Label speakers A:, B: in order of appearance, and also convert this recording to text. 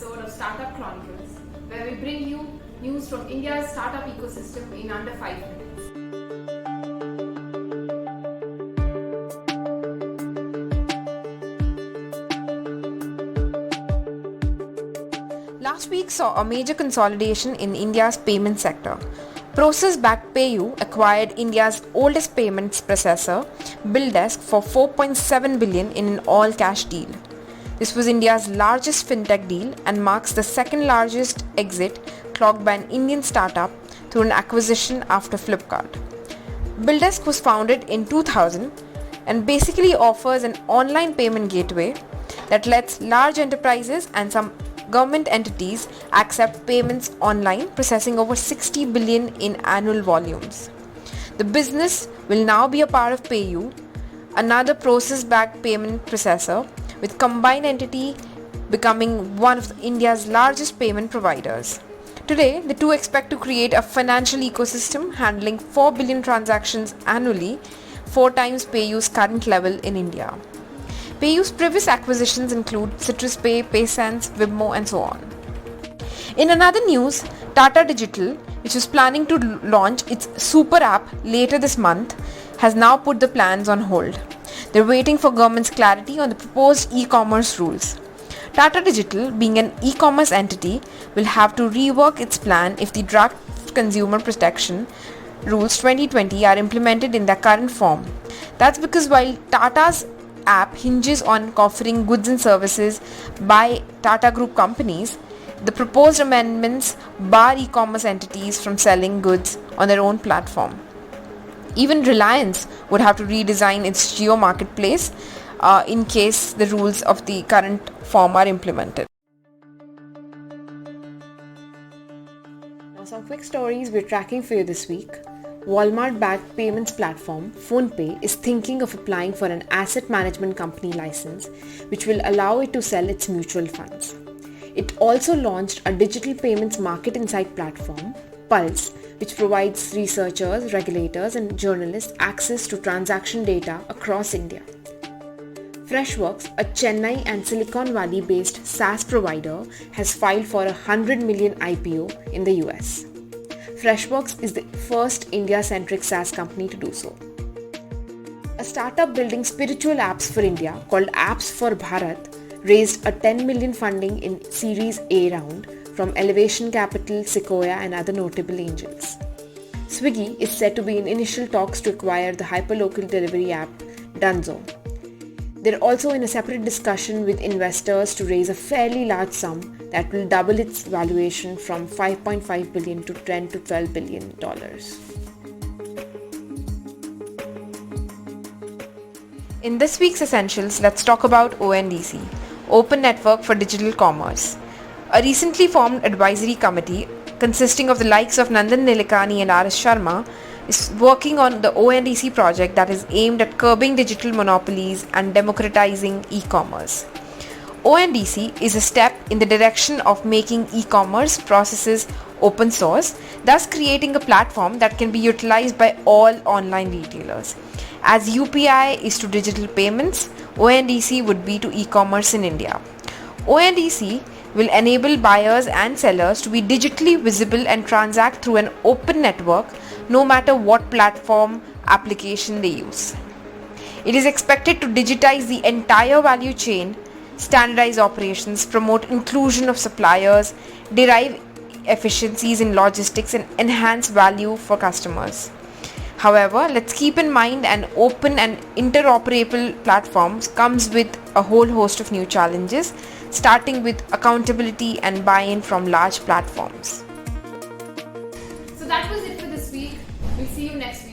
A: episode of Startup Chronicles, where we bring you news from India's startup ecosystem in under 5 minutes.
B: Last week saw a major consolidation in India's payment sector. Process-backed PayU acquired India's oldest payments processor, BillDesk, for $4.7 billion in an all-cash deal. This was India's largest fintech deal and marks the second largest exit clocked by an Indian startup through an acquisition after Flipkart. BillDesk was founded in 2000 and basically offers an online payment gateway that lets large enterprises and some government entities accept payments online, processing over 60 billion in annual volumes. The business will now be a part of PayU, another process-backed payment processor, with combined entity becoming one of India's largest payment providers. Today, the two expect to create a financial ecosystem handling 4 billion transactions annually, 4 times PayU's current level in India. PayU's previous acquisitions include CitrusPay, PaySense, Wibmo, and so on. In another news, Tata Digital, which was planning to launch its SuperApp later this month, has now put the plans on hold. They're waiting for government's clarity on the proposed e-commerce rules. Tata Digital, being an e-commerce entity, will have to rework its plan if the draft Consumer Protection Rules 2020 are implemented in their current form. That's because while Tata's app hinges on offering goods and services by Tata Group companies, the proposed amendments bar e-commerce entities from selling goods on their own platform. Even Reliance would have to redesign its Jio marketplace in case the rules of the current form are implemented. Now, some quick stories we're tracking for you this week. Walmart-backed payments platform PhonePe is thinking of applying for an asset management company license, which will allow it to sell its mutual funds. It also launched a digital payments market insight platform, Pulse, which provides researchers, regulators, and journalists access to transaction data across India. Freshworks, a Chennai and Silicon Valley-based SaaS provider, has filed for a $100 million IPO in the US. Freshworks is the first India-centric SaaS company to do so. A startup building spiritual apps for India called Apps for Bharat raised a 10 million funding in Series A round from Elevation Capital, Sequoia, and other notable angels. Swiggy is said to be in initial talks to acquire the hyperlocal delivery app Dunzo. They're also in a separate discussion with investors to raise a fairly large sum that will double its valuation from $5.5 billion to $10 to $12 billion. In this week's Essentials, let's talk about ONDC, Open Network for Digital Commerce. A recently formed advisory committee consisting of the likes of Nandan Nilekani and R.S. Sharma is working on the ONDC project that is aimed at curbing digital monopolies and democratizing e-commerce. ONDC is a step in the direction of making e-commerce processes open source, thus creating a platform that can be utilized by all online retailers. As UPI is to digital payments, ONDC would be to e-commerce in India. ONDC will enable buyers and sellers to be digitally visible and transact through an open network no matter what platform application they use. It is expected to digitize the entire value chain, standardize operations, promote inclusion of suppliers, derive efficiencies in logistics, and enhance value for customers. However, let's keep in mind an open and interoperable platform comes with a whole host of new challenges, starting with accountability and buy-in from large platforms.
A: So that was it for this week. We'll see you next week.